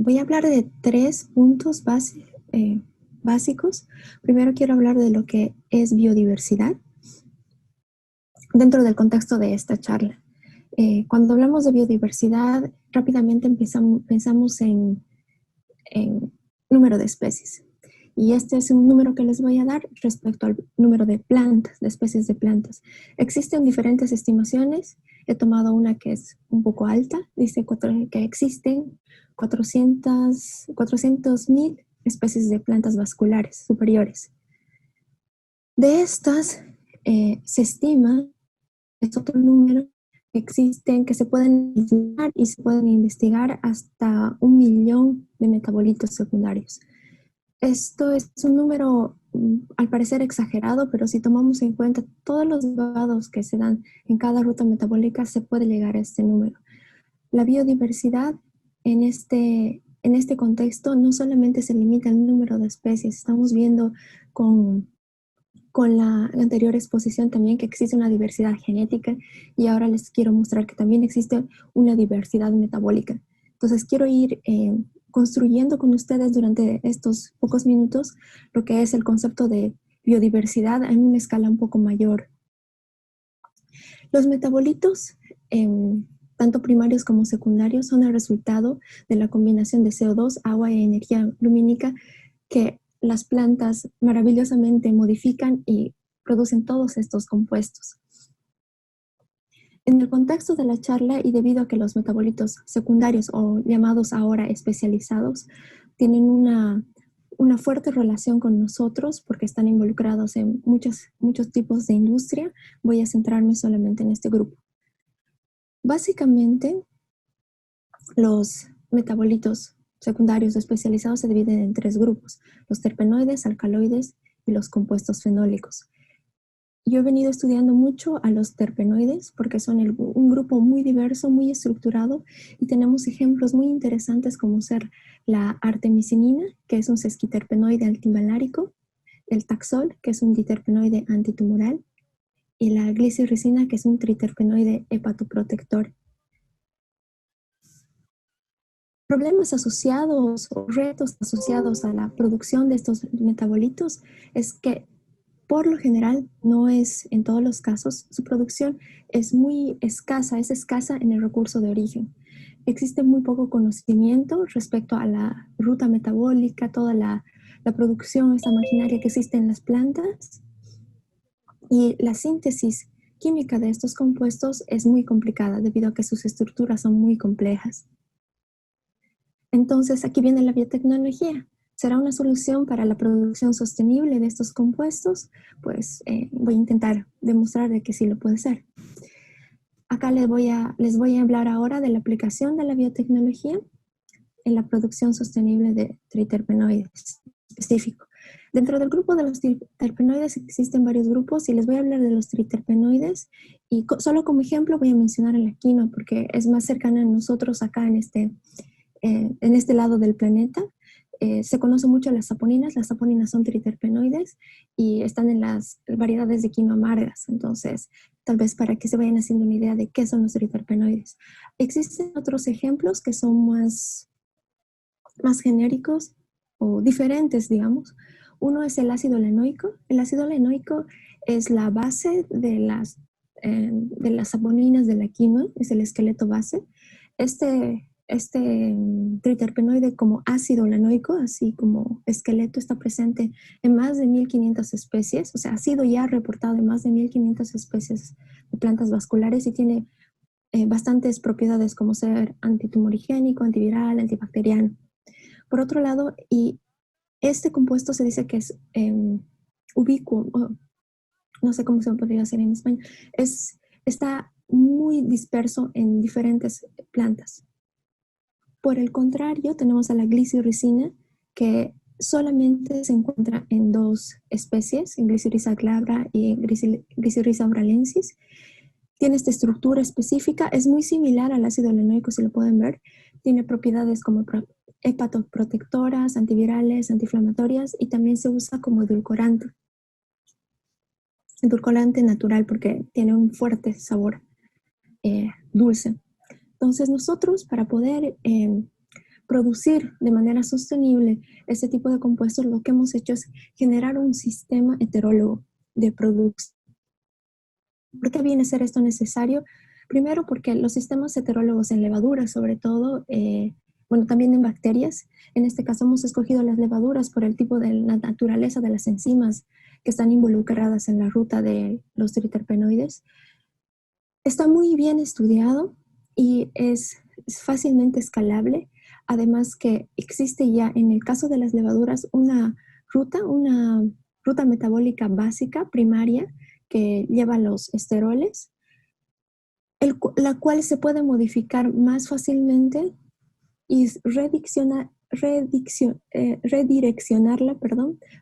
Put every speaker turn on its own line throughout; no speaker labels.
Voy a hablar de 3 puntos básicos. Primero quiero hablar de lo que es biodiversidad dentro del contexto de esta charla. Cuando hablamos de biodiversidad, rápidamente pensamos en número de especies. Y este es un número que les voy a dar respecto al número de plantas, de especies de plantas. Existen diferentes estimaciones. He tomado una que es un poco alta. Dice que existen 400.000 especies de plantas vasculares superiores. De estas, se estima, es otro número, que existen, que se pueden estudiar y se pueden investigar hasta 1 millón de metabolitos secundarios. Esto es un número al parecer exagerado, pero si tomamos en cuenta todos los derivados que se dan en cada ruta metabólica, se puede llegar a este número. La biodiversidad en este contexto no solamente se limita al número de especies, estamos viendo con la anterior exposición también que existe una diversidad genética y ahora les quiero mostrar que también existe una diversidad metabólica. Entonces quiero ir construyendo con ustedes durante estos pocos minutos lo que es el concepto de biodiversidad en una escala un poco mayor. Los metabolitos, tanto primarios como secundarios, son el resultado de la combinación de CO2, agua y energía lumínica que las plantas maravillosamente modifican y producen todos estos compuestos. En el contexto de la charla y debido a que los metabolitos secundarios o llamados ahora especializados tienen una fuerte relación con nosotros porque están involucrados en muchos tipos de industria, voy a centrarme solamente en este grupo. Básicamente, los metabolitos secundarios especializados se dividen en 3 grupos: los terpenoides, alcaloides y los compuestos fenólicos. Yo he venido estudiando mucho a los terpenoides porque son un grupo muy diverso, muy estructurado y tenemos ejemplos muy interesantes como ser la artemisinina, que es un sesquiterpenoide altimalárico, el taxol, que es un diterpenoide antitumoral, y la glicirricina, que es un triterpenoide hepatoprotector. Problemas asociados o retos asociados a la producción de estos metabolitos es que por lo general, no es en todos los casos, su producción es muy escasa, es escasa en el recurso de origen. Existe muy poco conocimiento respecto a la ruta metabólica, toda la producción, esta maquinaria que existe en las plantas, y la síntesis química de estos compuestos es muy complicada debido a que sus estructuras son muy complejas. Entonces, aquí viene la biotecnología. ¿Será una solución para la producción sostenible de estos compuestos? Pues voy a intentar demostrar de que sí lo puede ser. Acá les voy a hablar ahora de la aplicación de la biotecnología en la producción sostenible de triterpenoides específico. Dentro del grupo de los triterpenoides existen varios grupos y les voy a hablar de los triterpenoides y solo como ejemplo voy a mencionar a la quinoa porque es más cercana a nosotros acá en este lado del planeta. Se conoce mucho las saponinas son triterpenoides y están en las variedades de quinoa amargas, entonces tal vez para que se vayan haciendo una idea de qué son los triterpenoides. Existen otros ejemplos que son más genéricos o diferentes, digamos. Uno es el ácido lenoico. El ácido lenoico es la base de las saponinas de la quinoa, es el esqueleto base. Este triterpenoide como ácido lenoico, así como esqueleto, está presente en más de 1.500 especies, o sea, ha sido ya reportado en más de 1.500 especies de plantas vasculares y tiene bastantes propiedades como ser antitumorigénico, antiviral, antibacteriano. Por otro lado, y este compuesto se dice que es ubicuo, no sé cómo se podría hacer en español, está muy disperso en diferentes plantas. Por el contrario, tenemos a la glicirricina, que solamente se encuentra en 2 especies, en Glycyrrhiza glabra y Glycyrrhiza auralensis. Tiene esta estructura específica, es muy similar al ácido lenoico, si lo pueden ver. Tiene propiedades como hepatoprotectoras, antivirales, antiinflamatorias y también se usa como edulcorante. Edulcorante natural porque tiene un fuerte sabor dulce. Entonces nosotros para poder producir de manera sostenible este tipo de compuestos, lo que hemos hecho es generar un sistema heterólogo de producción. ¿Por qué viene a ser esto necesario? Primero, porque los sistemas heterólogos en levaduras, sobre todo, bueno, también en bacterias, en este caso hemos escogido las levaduras por el tipo de la naturaleza de las enzimas que están involucradas en la ruta de los triterpenoides. Está muy bien estudiado y es fácilmente escalable. Además que existe ya en el caso de las levaduras una ruta metabólica básica primaria que lleva los esteroles, la cual se puede modificar más fácilmente y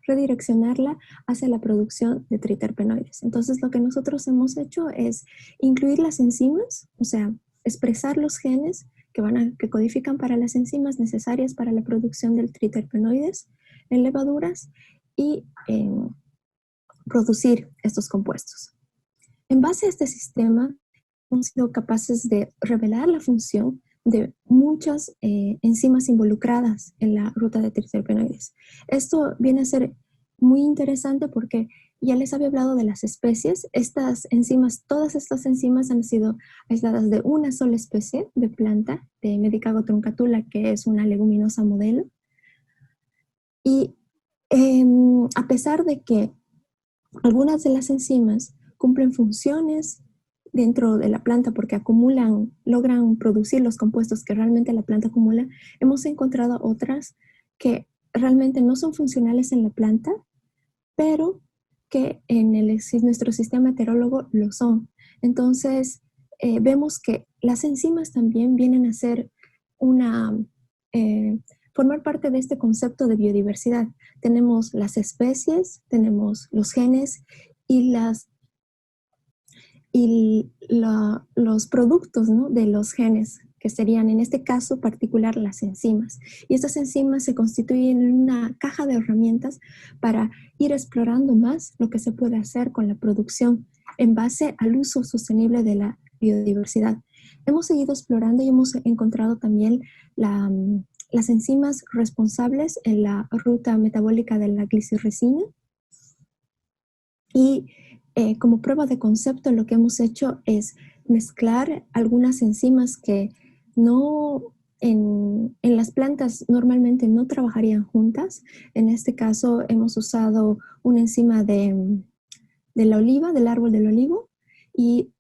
redireccionarla hacia la producción de triterpenoides. Entonces, lo que nosotros hemos hecho es incluir las enzimas, o sea, expresar los genes que codifican para las enzimas necesarias para la producción del triterpenoides en levaduras y producir estos compuestos. En base a este sistema, hemos sido capaces de revelar la función de muchas enzimas involucradas en la ruta de triterpenoides. Esto viene a ser muy interesante porque ya les había hablado de las especies. Estas enzimas, todas estas enzimas han sido aisladas de una sola especie de planta, de Medicago truncatula, que es una leguminosa modelo. Y a pesar de que algunas de las enzimas cumplen funciones dentro de la planta porque logran producir los compuestos que realmente la planta acumula, hemos encontrado otras que realmente no son funcionales en la planta, pero que en nuestro sistema heterólogo lo son. Entonces, vemos que las enzimas también vienen a ser formar parte de este concepto de biodiversidad. Tenemos las especies, tenemos los genes y los productos, ¿no?, de los genes, que serían en este caso particular las enzimas. Y estas enzimas se constituyen en una caja de herramientas para ir explorando más lo que se puede hacer con la producción en base al uso sostenible de la biodiversidad. Hemos seguido explorando y hemos encontrado también las enzimas responsables en la ruta metabólica de la glicerresina. Y como prueba de concepto, lo que hemos hecho es mezclar algunas enzimas que en las plantas normalmente no trabajarían juntas. En este caso hemos usado una enzima de la oliva, del árbol del olivo, y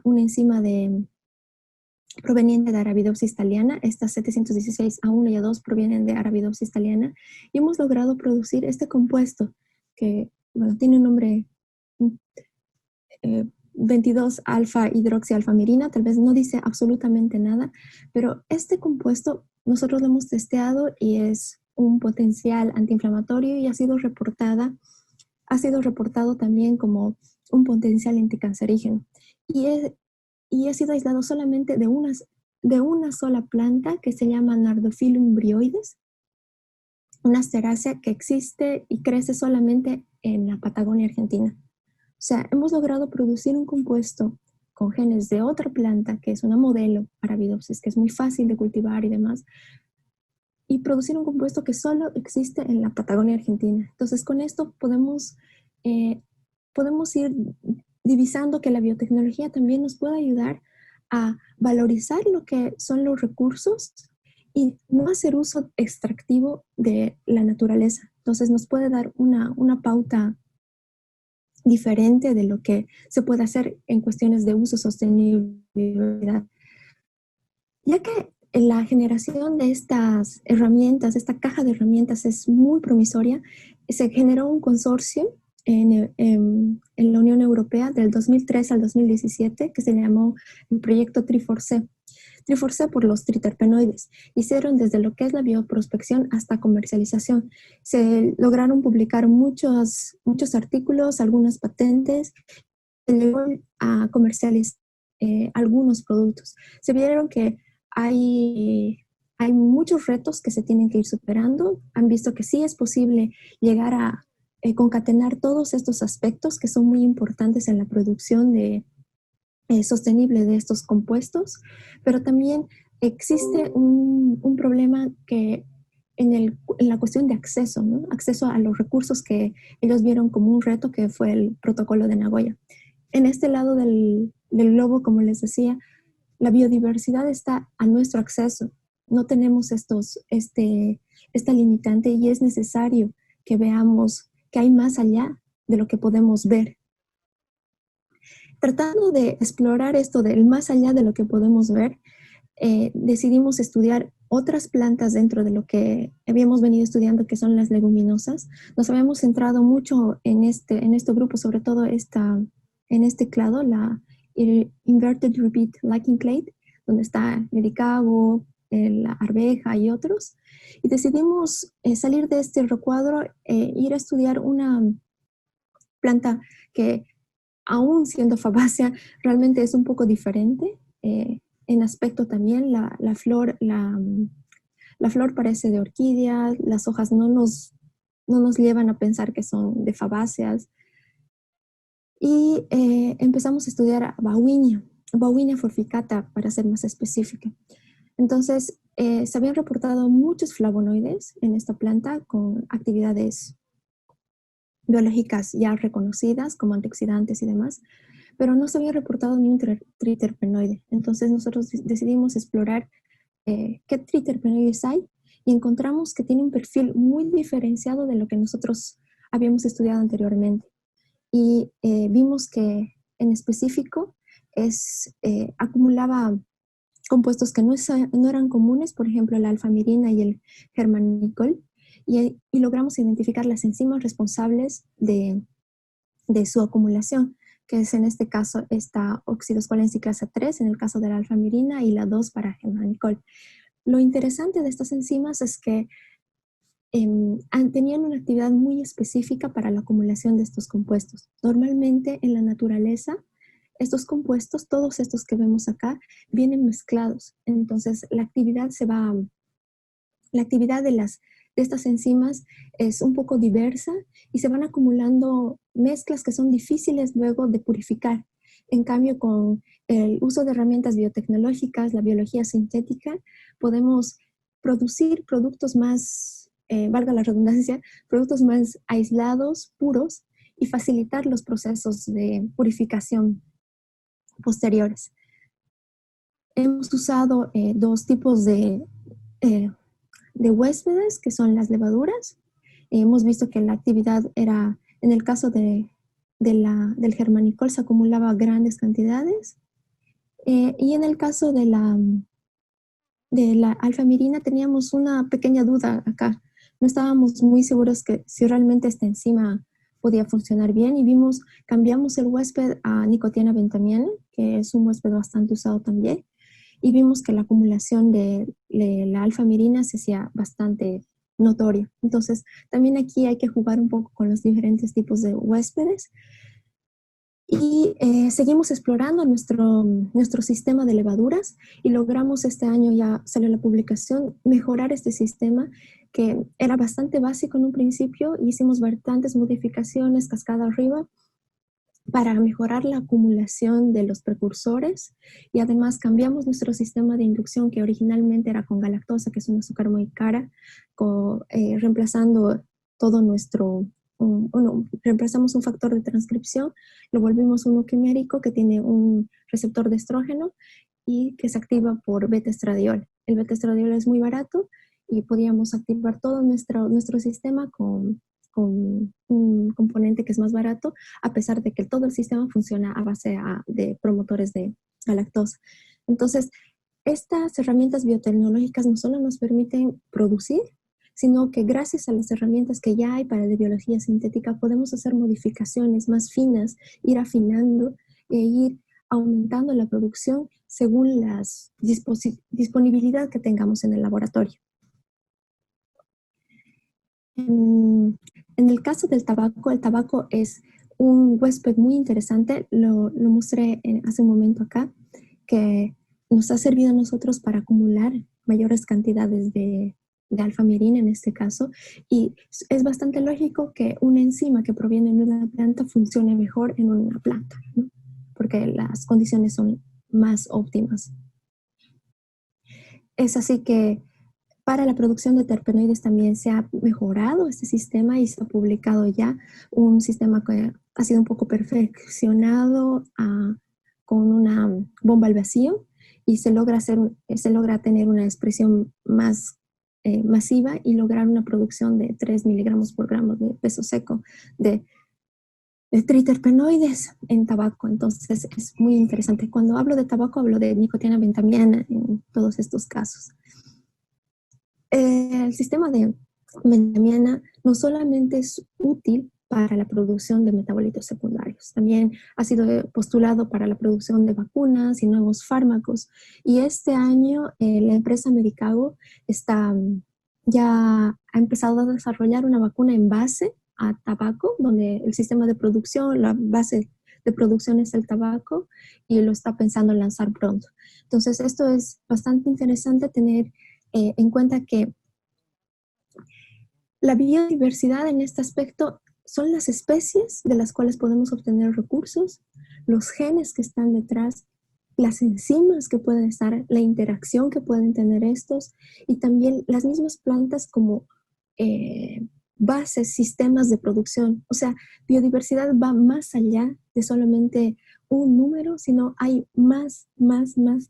una enzima proveniente de Arabidopsis thaliana. Estas 716A1 y A2 provienen de Arabidopsis thaliana. Y hemos logrado producir este compuesto que, bueno, tiene un nombre 22-alfa-hidroxialfamirina, tal vez no dice absolutamente nada, pero este compuesto nosotros lo hemos testeado y es un potencial antiinflamatorio y ha sido reportado también como un potencial anticancerígeno. Y ha sido aislado solamente de una sola planta que se llama Nardophyllum bryoides, una asterácea que existe y crece solamente en la Patagonia Argentina. O sea, hemos logrado producir un compuesto con genes de otra planta, que es una modelo Arabidopsis, que es muy fácil de cultivar y demás, y producir un compuesto que solo existe en la Patagonia Argentina. Entonces, con esto podemos ir divisando que la biotecnología también nos puede ayudar a valorizar lo que son los recursos y no hacer uso extractivo de la naturaleza. Entonces, nos puede dar una pauta diferente de lo que se puede hacer en cuestiones de uso sostenibilidad. Ya que la generación de estas herramientas, esta caja de herramientas es muy promisoria, se generó un consorcio en la Unión Europea del 2003 al 2017 que se llamó el proyecto Tri4C. Tri4C por los triterpenoides. Hicieron desde lo que es la bioprospección hasta comercialización. Se lograron publicar muchos artículos, algunas patentes, se llegó a comercializar algunos productos. Se vieron que hay muchos retos que se tienen que ir superando. Han visto que sí es posible llegar a concatenar todos estos aspectos que son muy importantes en la producción sostenible de estos compuestos, pero también existe un problema que en la cuestión de acceso, ¿no? Acceso a los recursos que ellos vieron como un reto, que fue el protocolo de Nagoya. En este lado del globo, como les decía, la biodiversidad está a nuestro acceso. No tenemos esta limitante y es necesario que veamos que hay más allá de lo que podemos ver. Tratando de explorar esto del más allá de lo que podemos ver, decidimos estudiar otras plantas dentro de lo que habíamos venido estudiando, que son las leguminosas. Nos habíamos centrado mucho en este grupo, sobre todo en este clado, la Inverted Repeat Lichen Clade, donde está el icabo, la arveja y otros. Y decidimos salir de este recuadro e ir a estudiar una planta que, aún siendo fabácea, realmente es un poco diferente. En aspecto también, la flor parece de orquídea, las hojas no nos llevan a pensar que son de fabáceas. Y empezamos a estudiar Bauhinia forficata, para ser más específica. Entonces, se habían reportado muchos flavonoides en esta planta con actividades biológicas ya reconocidas como antioxidantes y demás, pero no se había reportado ni un triterpenoide. Entonces nosotros decidimos explorar qué triterpenoides hay y encontramos que tiene un perfil muy diferenciado de lo que nosotros habíamos estudiado anteriormente. Y vimos que en específico acumulaba compuestos que no eran comunes, por ejemplo la alfamirina y el germanicol, y logramos identificar las enzimas responsables de su acumulación, que es en este caso esta oxidoscuala ciclasa 3, en el caso de la alfamirina, y la 2 para germanicol. Lo interesante de estas enzimas es que tenían una actividad muy específica para la acumulación de estos compuestos. Normalmente en la naturaleza, estos compuestos, todos estos que vemos acá, vienen mezclados. Entonces la actividad de estas enzimas es un poco diversa y se van acumulando mezclas que son difíciles luego de purificar. En cambio, con el uso de herramientas biotecnológicas, la biología sintética, podemos producir productos más, valga la redundancia, productos más aislados, puros, y facilitar los procesos de purificación posteriores. Hemos usado dos tipos de huéspedes, que son las levaduras. Hemos visto que la actividad era, en el caso del germanicol, se acumulaba grandes cantidades. Y en el caso de la alfamirina teníamos una pequeña duda acá. No estábamos muy seguros que si realmente esta enzima podía funcionar bien, y cambiamos el huésped a Nicotiana bentamiana, que es un huésped bastante usado también, y vimos que la acumulación de la alfamirina se hacía bastante notoria. Entonces, también aquí hay que jugar un poco con los diferentes tipos de huéspedes. Y seguimos explorando nuestro sistema de levaduras, y logramos este año, ya salió la publicación, mejorar este sistema que era bastante básico en un principio. Hicimos bastantes modificaciones cascada arriba para mejorar la acumulación de los precursores, y además cambiamos nuestro sistema de inducción, que originalmente era con galactosa, que es un azúcar muy cara, reemplazando todo reemplazamos un factor de transcripción, lo volvimos uno quimérico que tiene un receptor de estrógeno y que se activa por beta-estradiol. El beta-estradiol es muy barato y podíamos activar todo nuestro sistema con un componente que es más barato, a pesar de que todo el sistema funciona a base de promotores de galactosa. Entonces, estas herramientas biotecnológicas no solo nos permiten producir, sino que gracias a las herramientas que ya hay para la biología sintética, podemos hacer modificaciones más finas, ir afinando e ir aumentando la producción según la disponibilidad que tengamos en el laboratorio. En el caso del tabaco, el tabaco es un huésped muy interesante. Lo mostré hace un momento acá, que nos ha servido a nosotros para acumular mayores cantidades de alfamirina en este caso, y es bastante lógico que una enzima que proviene de una planta funcione mejor en una planta, ¿no? Porque las condiciones son más óptimas. Es así que Para la producción de terpenoides también se ha mejorado este sistema y se ha publicado ya un sistema que ha sido un poco perfeccionado con una bomba al vacío y se logra tener una expresión más masiva y lograr una producción de 3 miligramos por gramo de peso seco de triterpenoides en tabaco. Entonces es muy interesante. Cuando hablo de tabaco hablo de nicotina bentamiana en todos estos casos. El sistema de bentamiana no solamente es útil para la producción de metabolitos secundarios, también ha sido postulado para la producción de vacunas y nuevos fármacos. Y este año la empresa Medicago ya ha empezado a desarrollar una vacuna en base a tabaco, donde el sistema de producción, la base de producción es el tabaco y lo está pensando en lanzar pronto. Entonces esto es bastante interesante tener en cuenta que la biodiversidad en este aspecto son las especies de las cuales podemos obtener recursos, los genes que están detrás, las enzimas que pueden estar, la interacción que pueden tener estos y también las mismas plantas como bases, sistemas de producción. O sea, biodiversidad va más allá de solamente un número, sino hay más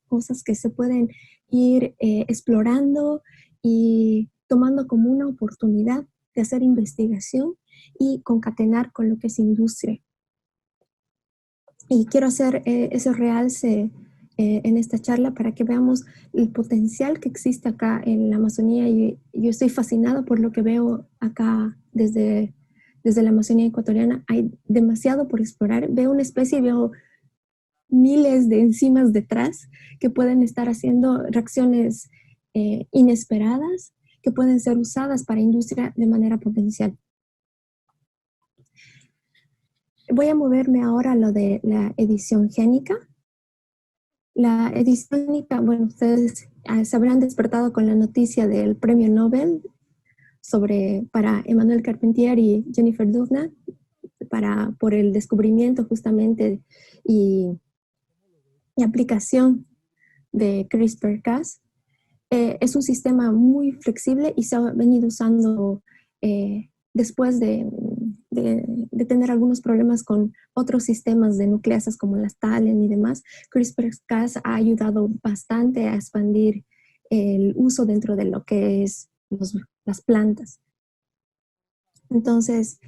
cosas que se pueden ir explorando y tomando como una oportunidad de hacer investigación y concatenar con lo que es industria. Y quiero hacer ese realce en esta charla para que veamos el potencial que existe acá en la Amazonía. Y yo estoy fascinada por lo que veo acá desde la Amazonía ecuatoriana. Hay demasiado por explorar. Veo una especie y veo miles de enzimas detrás que pueden estar haciendo reacciones inesperadas, que pueden ser usadas para industria de manera potencial. Voy a moverme ahora a lo de la edición génica. La edición génica, bueno, ustedes se habrán despertado con la noticia del premio Nobel para Emmanuel Carpentier y Jennifer Doudna por el descubrimiento justamente y aplicación de CRISPR-Cas. Es un sistema muy flexible y se ha venido usando después de tener algunos problemas con otros sistemas de nucleasas como las TALEN y demás. CRISPR-Cas ha ayudado bastante a expandir el uso dentro de lo que es las plantas. Entonces,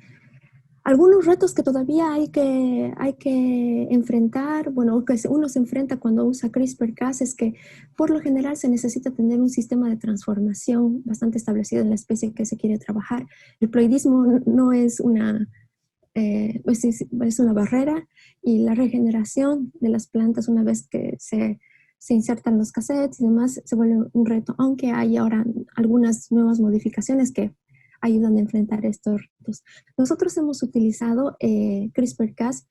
algunos retos que todavía hay que enfrentar, bueno, que uno se enfrenta cuando usa CRISPR-Cas es que por lo general se necesita tener un sistema de transformación bastante establecido en la especie que se quiere trabajar. El ploidismo no es es una barrera y la regeneración de las plantas una vez que se insertan los cassettes y demás se vuelve un reto, aunque hay ahora algunas nuevas modificaciones que ayudan a enfrentar estos retos. Nosotros hemos utilizado CRISPR-Cas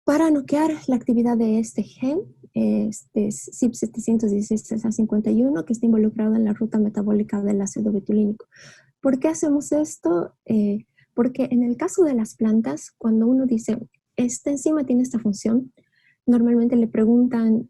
para noquear la actividad de este gen, este CYP716A51, que está involucrado en la ruta metabólica del ácido betulínico. ¿Por qué hacemos esto? Porque en el caso de las plantas, cuando uno dice, esta enzima tiene esta función, normalmente le preguntan,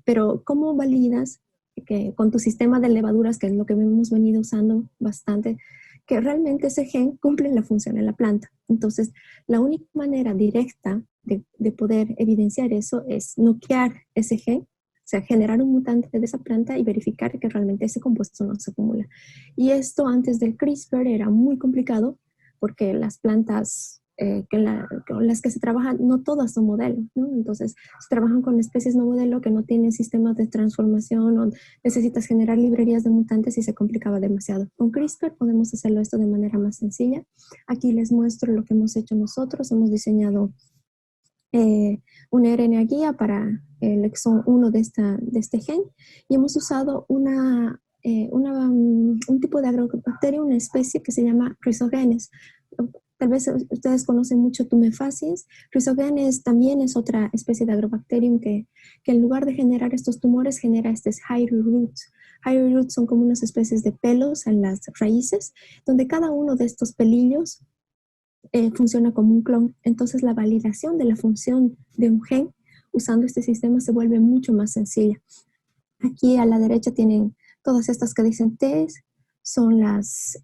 pero ¿cómo validas que con tu sistema de levaduras, que es lo que hemos venido usando bastante, que realmente ese gen cumple la función en la planta? Entonces, la única manera directa de poder evidenciar eso es noquear ese gen, o sea, generar un mutante de esa planta y verificar que realmente ese compuesto no se acumula. Y esto antes del CRISPR era muy complicado porque las plantas con las que se trabajan, no todas son modelos, ¿no? Entonces, se trabajan con especies no modelo que no tienen sistemas de transformación o necesitas generar librerías de mutantes y se complicaba demasiado. Con CRISPR podemos hacerlo esto de manera más sencilla. Aquí les muestro lo que hemos hecho nosotros. Hemos diseñado un RNA guía para el exón 1 de este gen y hemos usado un tipo de agrobacteria, una especie que se llama Rhizogenes. Tal vez ustedes conocen mucho Tumefaciens. Rhizogenes también es otra especie de agrobacterium que en lugar de generar estos tumores genera estos hairy roots. Hairy roots son como unas especies de pelos en las raíces, donde cada uno de estos pelillos funciona como un clon. Entonces la validación de la función de un gen usando este sistema se vuelve mucho más sencilla. Aquí a la derecha tienen Todas estas que dicen T's son las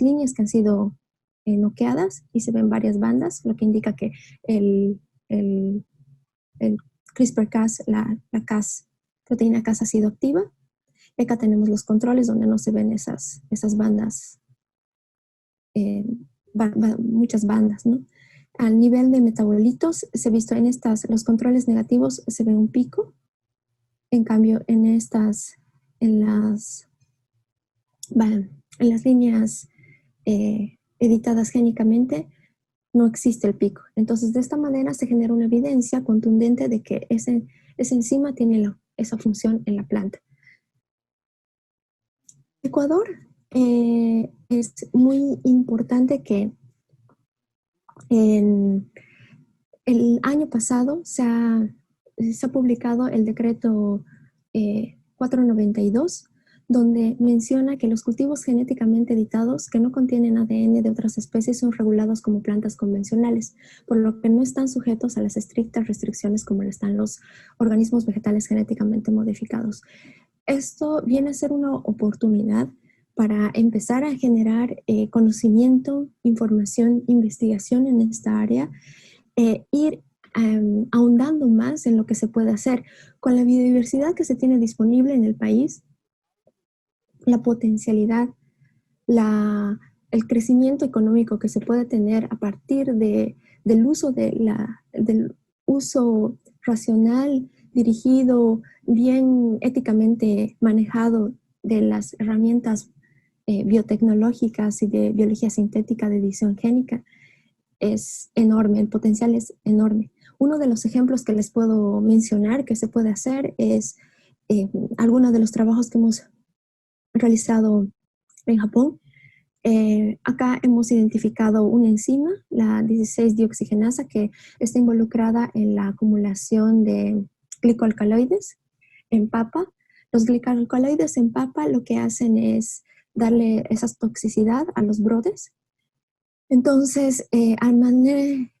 líneas que han sido noqueadas y se ven varias bandas, lo que indica que el, el, el CRISPR-Cas, la Cas, proteína Cas ha sido activa. Y acá tenemos los controles donde no se ven esas bandas, muchas bandas, ¿no? Al nivel de metabolitos, se ha visto en los controles negativos se ve un pico. En cambio, en las líneas editadas génicamente, no existe el pico. Entonces, de esta manera se genera una evidencia contundente de que esa enzima tiene esa función en la planta. Ecuador, es muy importante que en el año pasado se ha publicado el decreto 492, donde menciona que los cultivos genéticamente editados que no contienen ADN de otras especies son regulados como plantas convencionales, por lo que no están sujetos a las estrictas restricciones como lo están los organismos vegetales genéticamente modificados. Esto viene a ser una oportunidad para empezar a generar conocimiento, información, investigación en esta área, ir ahondando más en lo que se puede hacer. Con la biodiversidad que se tiene disponible en el país, la potencialidad, el crecimiento económico que se puede tener a partir del uso racional, dirigido, bien éticamente manejado de las herramientas biotecnológicas y de biología sintética de edición génica, es enorme, el potencial es enorme. Uno de los ejemplos que les puedo mencionar que se puede hacer es algunos de los trabajos que hemos realizado en Japón. Acá hemos identificado una enzima, la 16-dioxigenasa, que está involucrada en la acumulación de glicoalcaloides en papa. Los glicoalcaloides en papa lo que hacen es darle esa toxicidad a los brotes. Entonces,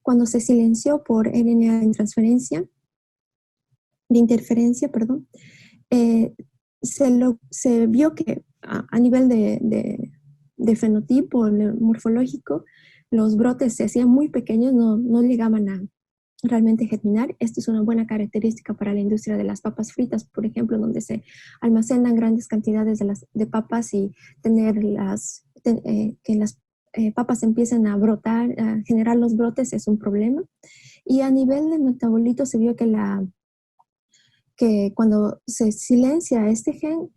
cuando se silenció por RNA de interferencia, perdón, se vio que a nivel de fenotipo morfológico, los brotes se hacían muy pequeños, no llegaban a realmente germinar. Esto es una buena característica para la industria de las papas fritas, por ejemplo, donde se almacenan grandes cantidades de papas y tener que las papas empiecen a brotar, a generar los brotes es un problema. Y a nivel de metabolito se vio que cuando se silencia este gen,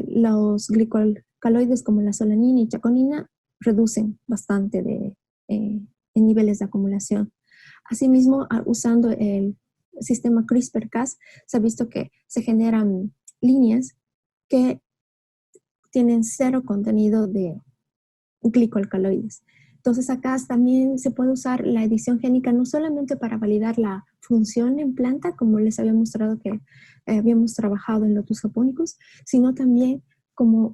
los glicoalcaloides como la solanina y chaconina reducen bastante en niveles de acumulación. Asimismo, usando el sistema CRISPR-Cas, se ha visto que se generan líneas que tienen cero contenido de glicoalcaloides. Entonces acá también se puede usar la edición génica no solamente para validar la función en planta, como les había mostrado que habíamos trabajado en Lotus japonicus, sino también como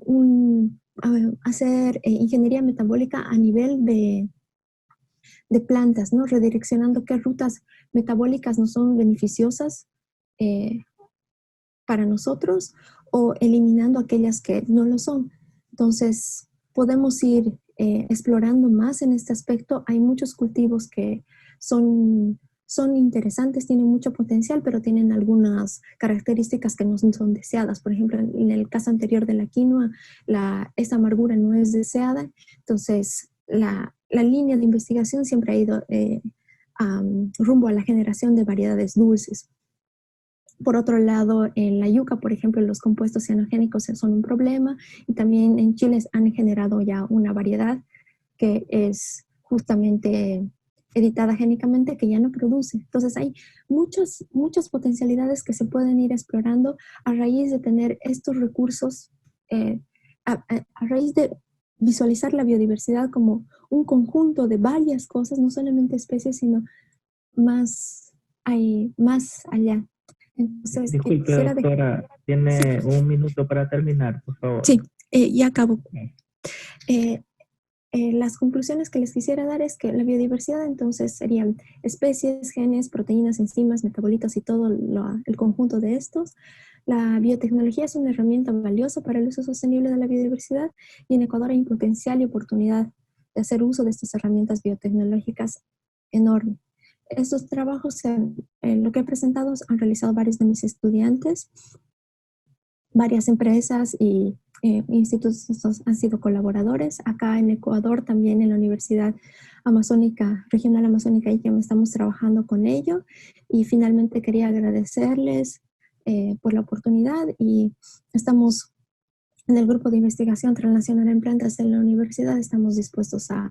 hacer ingeniería metabólica a nivel de plantas, ¿no? Redireccionando qué rutas metabólicas no son beneficiosas para nosotros o eliminando aquellas que no lo son. Entonces, podemos ir explorando más en este aspecto. Hay muchos cultivos que son interesantes, tienen mucho potencial, pero tienen algunas características que no son deseadas. Por ejemplo, en el caso anterior de la quinoa, esa amargura no es deseada. Entonces, la línea de investigación siempre ha ido rumbo a la generación de variedades dulces. Por otro lado, en la yuca, por ejemplo, los compuestos cianogénicos son un problema, y también en Chile han generado ya una variedad que es justamente editada génicamente que ya no produce. Entonces hay muchas potencialidades que se pueden ir explorando a raíz de tener estos recursos, a raíz de visualizar la biodiversidad como un conjunto de varias cosas, no solamente especies, sino más allá. Entonces,
Disculpe, doctora,
sí,
tiene un minuto para terminar, por favor.
sí, ya acabo. Las conclusiones que les quisiera dar es que la biodiversidad entonces serían especies, genes, proteínas, enzimas, metabolitos y todo el conjunto de estos, La biotecnología es una herramienta valiosa para el uso sostenible de la biodiversidad y en Ecuador hay un potencial y oportunidad de hacer uso de estas herramientas biotecnológicas enorme. Estos trabajos, lo que he presentado, han realizado varios de mis estudiantes, varias empresas y institutos han sido colaboradores. Acá en Ecuador, también en la Universidad Amazónica, Regional Amazónica ICAM, estamos trabajando con ello. Y finalmente quería agradecerles por la oportunidad y estamos en el grupo de investigación transnacional en plantas de la universidad, estamos dispuestos a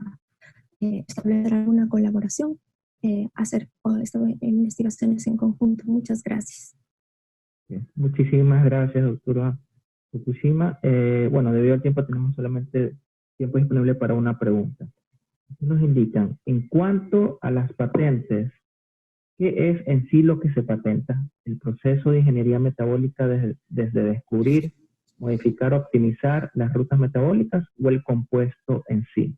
establecer alguna colaboración, hacer investigaciones en conjunto. Muchas gracias.
Bien. Muchísimas gracias, doctora Fukushima. Bueno, debido al tiempo tenemos solamente tiempo disponible para una pregunta. Nos indican, en cuanto a las patentes, ¿qué es en sí lo que se patenta? El proceso de ingeniería metabólica desde descubrir, modificar, optimizar las rutas metabólicas o el compuesto en sí.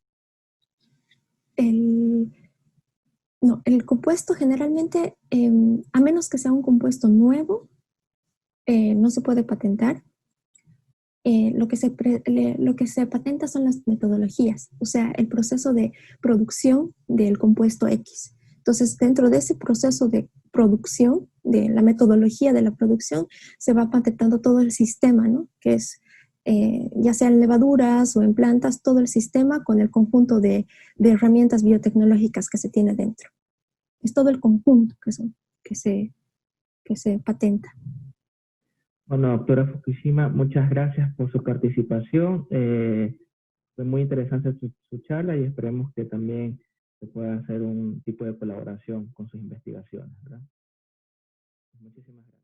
El compuesto generalmente, a menos que sea un compuesto nuevo, no se puede patentar. Lo que se patenta son las metodologías, o sea, el proceso de producción del compuesto X. Entonces, dentro de ese proceso de producción, de la metodología de la producción, se va patentando todo el sistema, ¿no? Que es, ya sea en levaduras o en plantas, todo el sistema con el conjunto de herramientas biotecnológicas que se tiene dentro. Es todo el conjunto que se patenta.
Bueno, doctora Fukushima, muchas gracias por su participación. Fue muy interesante su charla y esperemos que también se pueda hacer un tipo de colaboración con sus investigaciones, ¿verdad? Muchísimas gracias.